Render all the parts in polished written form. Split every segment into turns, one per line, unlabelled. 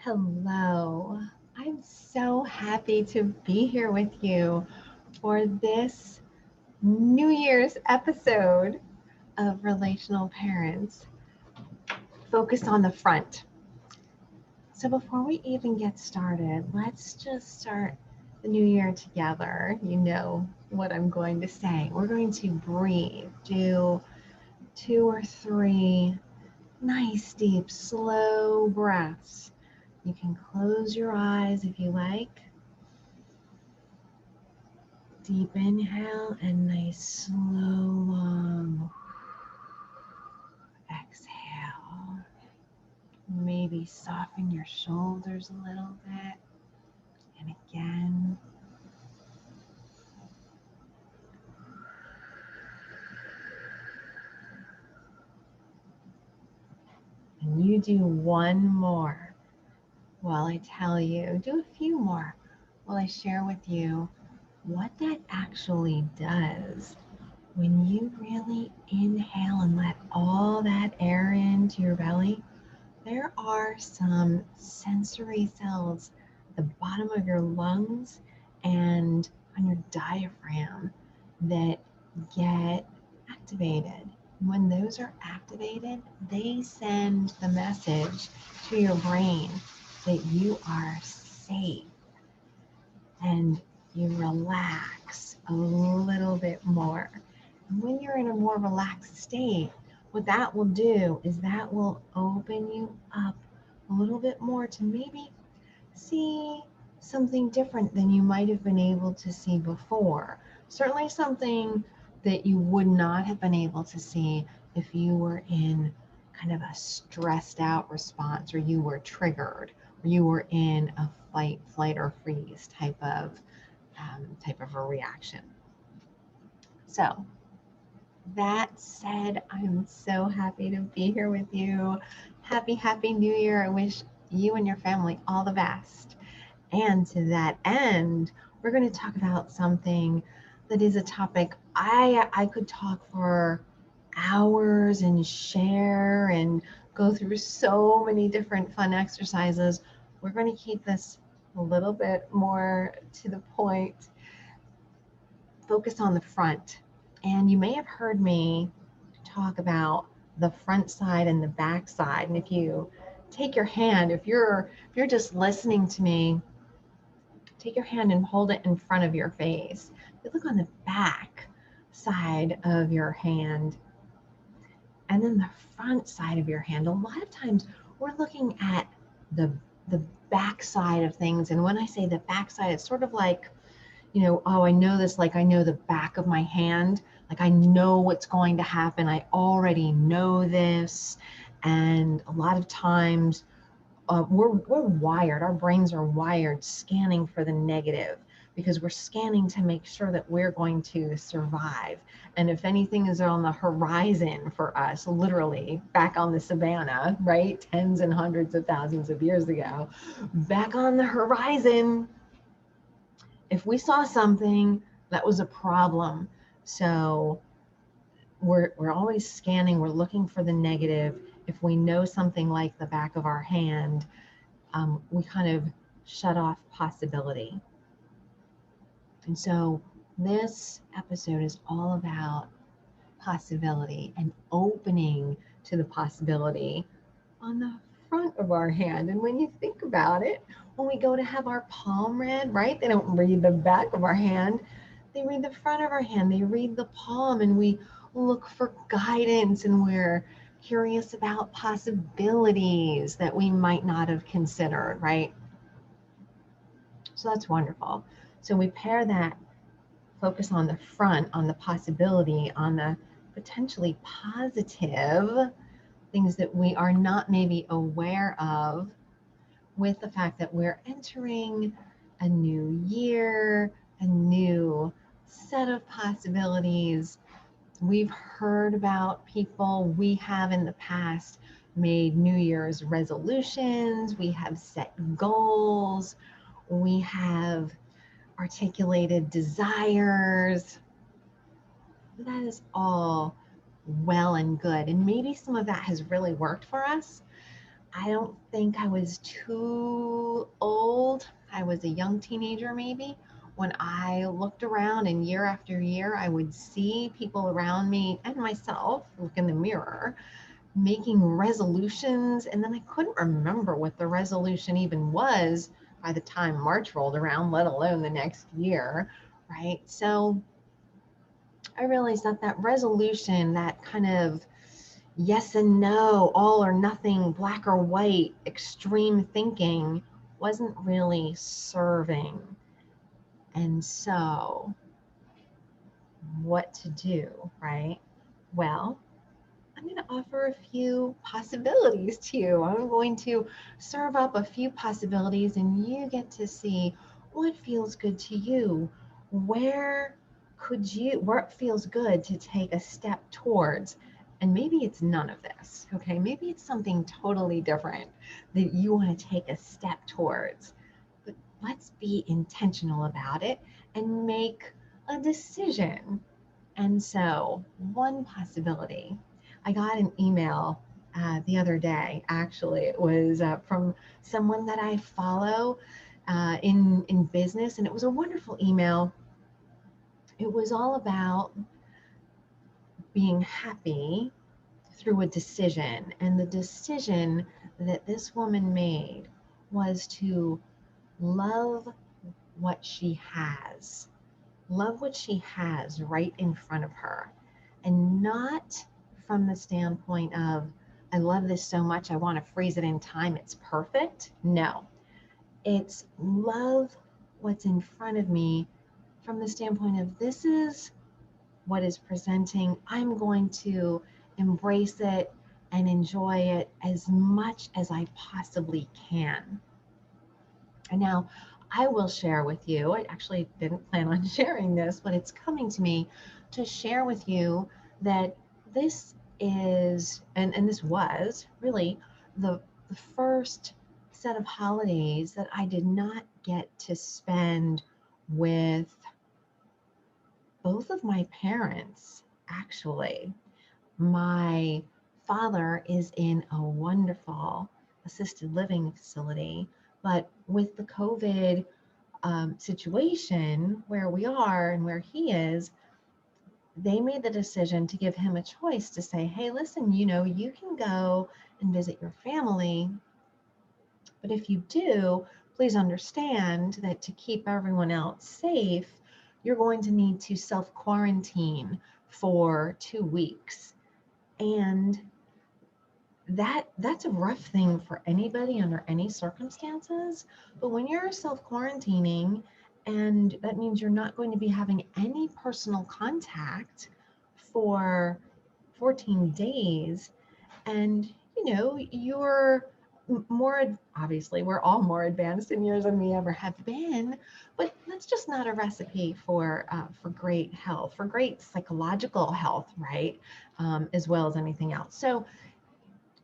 Hello. I'm so happy to be here with you for this New Year's episode of Relational Parents, focused on the front. So, before we even get started, let's just start the new year together. You know what I'm going to say. We're going to breathe, do two or three nice, deep, slow breaths. You can close your eyes if you like. Deep inhale and nice, slow, long exhale. Maybe soften your shoulders a little bit. And again. And you do one more while I tell you. Do a few more while I share with you what that actually does. When you really inhale and let all that air into your belly, there are some sensory cells at the bottom of your lungs and on your diaphragm that get activated. When those are activated, they send the message to your brain that you are safe and you relax a little bit more. And when you're in a more relaxed state, what that will do is that will open you up a little bit more to maybe see something different than you might have been able to see before. Certainly something that you would not have been able to see if you were in kind of a stressed out response, or you were triggered, or you were in a fight, flight, or freeze type of a reaction. So that said, I'm so happy to be here with you. Happy New Year. I wish you and your family all the best. And to that end, we're going to talk about something that is a topic I could talk for hours and share and go through so many different fun exercises. We're going to keep this a little bit more to the point, focus on the front. And you may have heard me talk about the front side and the back side. And if you take your hand, if you're just listening to me, take your hand and hold it in front of your face. You look on the back side of your hand and then the front side of your hand. A lot of times we're looking at the the back side of things. And when I say the back side, it's sort of like, oh, I know this, like I know the back of my hand, like I know what's going to happen. I already know this. And a lot of times we're wired, our brains are wired scanning for the negative because we're scanning to make sure that we're going to survive. And if anything is on the horizon for us, literally back on the savannah, right, tens and hundreds of thousands of years ago, back on the horizon, if we saw something, that was a problem. So we're always scanning, we're looking for the negative. If we know something like the back of our hand, we kind of shut off possibility. And so this episode is all about possibility and opening to the possibility on the front of our hand. And when you think about it, when we go to have our palm read, right? They don't read the back of our hand, they read the front of our hand, they read the palm, and we look for guidance, and we're curious about possibilities that we might not have considered, right? So that's wonderful. So we pair that focus on the front, on the possibility, on the potentially positive things that we are not maybe aware of, with the fact that we're entering a new year, a new set of possibilities. We've heard about people, we have in the past made New Year's resolutions, we have set goals, we have articulated desires. That is all well and good. And maybe some of that has really worked for us. I don't think I was too old. I was a young teenager, maybe, when I looked around and year after year, I would see people around me and myself look in the mirror making resolutions. And then I couldn't remember what the resolution even was by the time March rolled around, let alone the next year, right? So I realized that that resolution, that kind of yes and no, all or nothing, black or white, extreme thinking wasn't really serving. And so, what to do, right? Well, I'm going to offer a few possibilities to you. I'm going to serve up a few possibilities, and you get to see what feels good to you. Where it feels good to take a step towards? And maybe it's none of this, okay? Maybe it's something totally different that you want to take a step towards. But let's be intentional about it and make a decision. And so, one possibility, I got an email the other day. Actually, it was from someone that I follow in business, and it was a wonderful email. It was all about being happy through a decision, and the decision that this woman made was to love what she has. Love what she has right in front of her, and not from the standpoint of, I love this so much, I want to freeze it in time, it's perfect. No, it's love what's in front of me from the standpoint of, this is what is presenting. I'm going to embrace it and enjoy it as much as I possibly can. And now I will share with you, I actually didn't plan on sharing this, but it's coming to me to share with you that this is, and this was really the first set of holidays that I did not get to spend with both of my parents, actually. My father is in a wonderful assisted living facility, but with the COVID situation where we are and where he is, they made the decision to give him a choice to say, hey, listen, you can go and visit your family, but if you do, please understand that to keep everyone else safe, you're going to need to self quarantine for 2 weeks. And that's a rough thing for anybody under any circumstances. But when you're self quarantining, and that means you're not going to be having any personal contact for 14 days, and you're more, obviously we're all more advanced in years than we ever have been, but that's just not a recipe for great health, for great psychological health, right? As well as anything else. So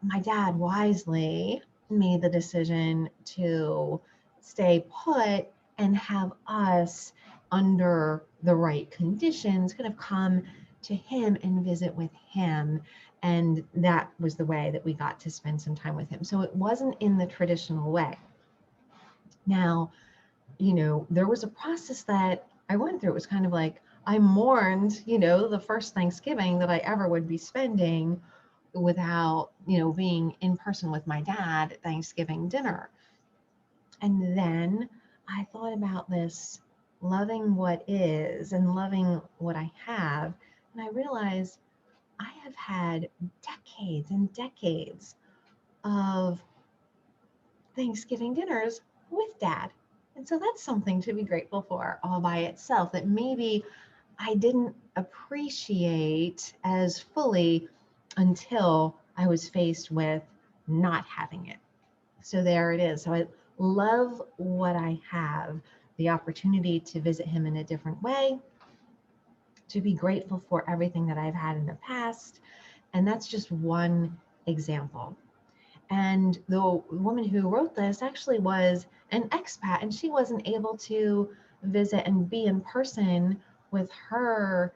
my dad wisely made the decision to stay put and have us, under the right conditions, kind of come to him and visit with him. And that was the way that we got to spend some time with him. So it wasn't in the traditional way. Now, there was a process that I went through. It was kind of like I mourned, the first Thanksgiving that I ever would be spending without, being in person with my dad at Thanksgiving dinner. And then I thought about this loving what is and loving what I have. And I realized I have had decades and decades of Thanksgiving dinners with dad. And so that's something to be grateful for all by itself, that maybe I didn't appreciate as fully until I was faced with not having it. So there it is. So I love what I have, the opportunity to visit him in a different way, to be grateful for everything that I've had in the past. And that's just one example. And the woman who wrote this actually was an expat, and she wasn't able to visit and be in person with her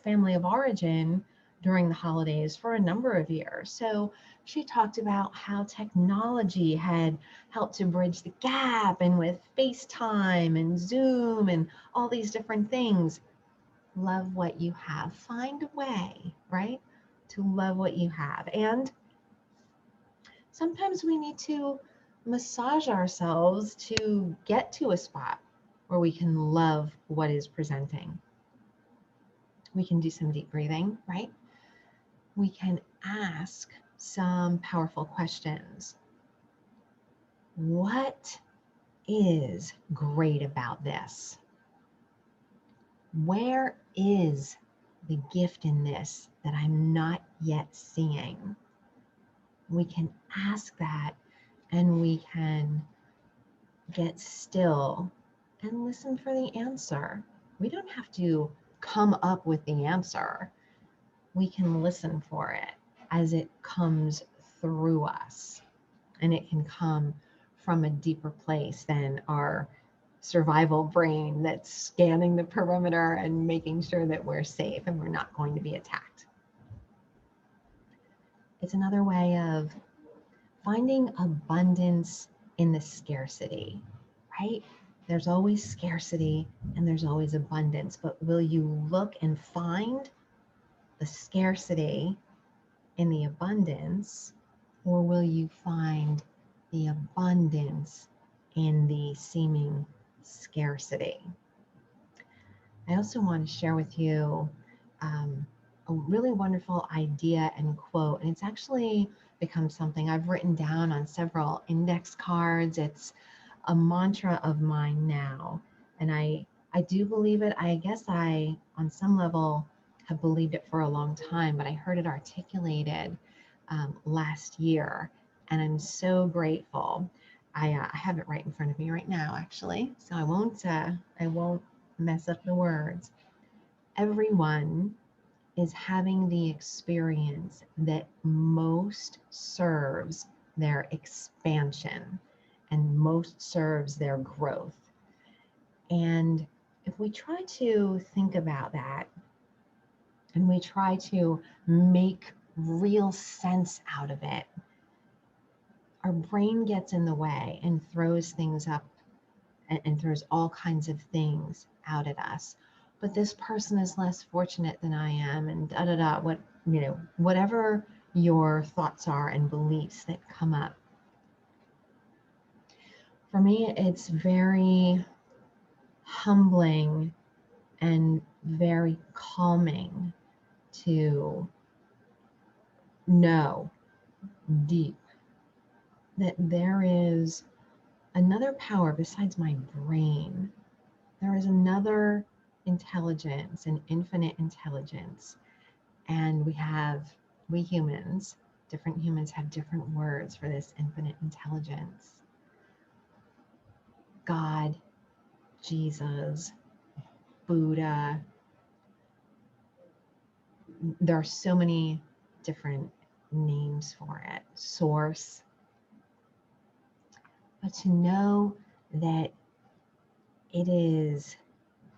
family of origin during the holidays for a number of years. So she talked about how technology had helped to bridge the gap, and with FaceTime and Zoom and all these different things. Love what you have. Find a way, right, to love what you have. And sometimes we need to massage ourselves to get to a spot where we can love what is presenting. We can do some deep breathing, right? We can ask some powerful questions. What is great about this? Where is the gift in this that I'm not yet seeing? We can ask that, and we can get still and listen for the answer. We don't have to come up with the answer. We can listen for it as it comes through us. And it can come from a deeper place than our survival brain that's scanning the perimeter and making sure that we're safe and we're not going to be attacked. It's another way of finding abundance in the scarcity, right? There's always scarcity and there's always abundance, but will you look and find the scarcity in the abundance, or will you find the abundance in the seeming scarcity? I also want to share with you a really wonderful idea and quote, and it's actually become something I've written down on several index cards. It's a mantra of mine now, and I do believe it. I guess I, on some level, have believed it for a long time, but I heard it articulated last year, and I'm so grateful. I have it right in front of me right now, actually, so I won't mess up the words. Everyone is having the experience that most serves their expansion and most serves their growth. And if we try to think about that and we try to make real sense out of it, our brain gets in the way and throws things up and throws all kinds of things out at us. But this person is less fortunate than I am, and da da da. Whatever your thoughts are and beliefs that come up. For me, it's very humbling and very calming to know deep that there is another power besides my brain. There is another intelligence, an infinite intelligence. And we humans, different humans have different words for this infinite intelligence. God, Jesus, Buddha. There are so many different names for it. Source. But to know that it is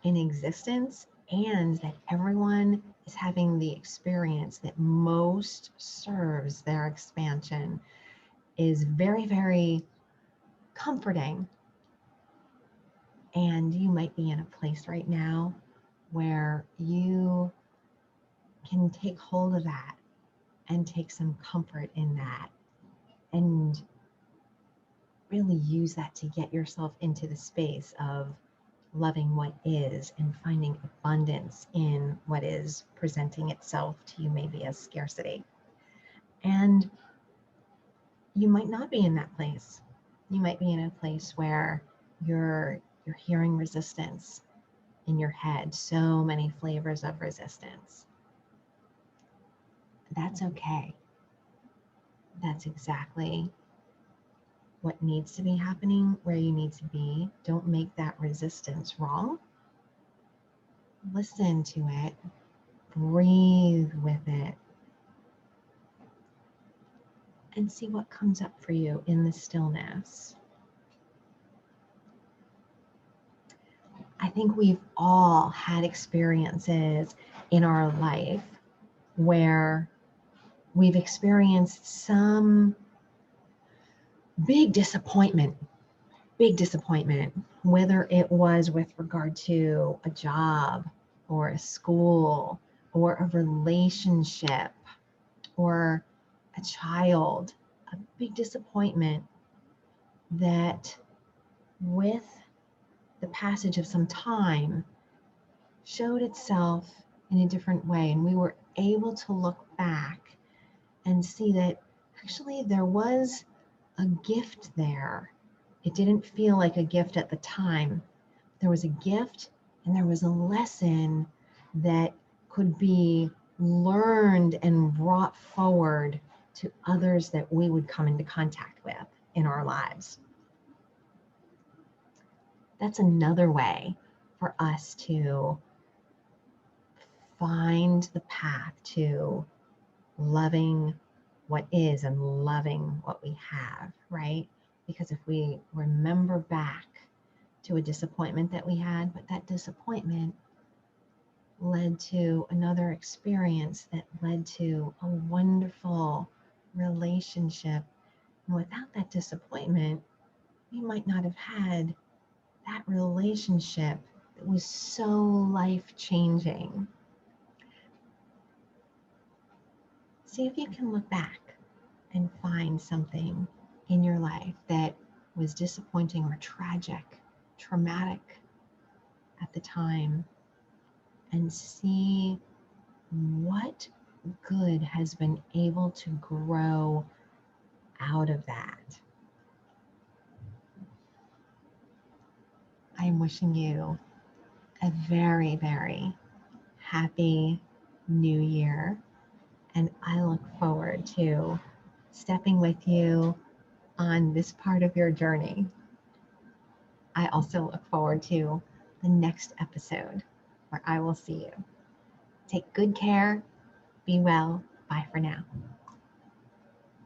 in existence and that everyone is having the experience that most serves their expansion is very, very comforting. And you might be in a place right now where you can take hold of that and take some comfort in that and really use that to get yourself into the space of loving what is and finding abundance in what is presenting itself to you maybe as scarcity. And you might not be in that place. You might be in a place where you're hearing resistance in your head, so many flavors of resistance. That's okay. That's exactly what needs to be happening where you need to be. Don't make that resistance wrong. Listen to it, breathe with it, and see what comes up for you in the stillness. I think we've all had experiences in our life where we've experienced some big disappointment, whether it was with regard to a job or a school or a relationship or a child, a big disappointment that with the passage of some time showed itself in a different way. And we were able to look back and see that actually there was a gift there. It didn't feel like a gift at the time. There was a gift and there was a lesson that could be learned and brought forward to others that we would come into contact with in our lives. That's another way for us to find the path to loving what is and loving what we have, right? Because if we remember back to a disappointment that we had, but that disappointment led to another experience that led to a wonderful relationship. And without that disappointment, we might not have had that relationship that was so life-changing. See if you can look back and find something in your life that was disappointing or tragic, traumatic at the time, and see what good has been able to grow out of that. I am wishing you a very, very happy new year, and I look forward to stepping with you on this part of your journey. I also look forward to the next episode where I will see you. Take good care. Be well. Bye for now.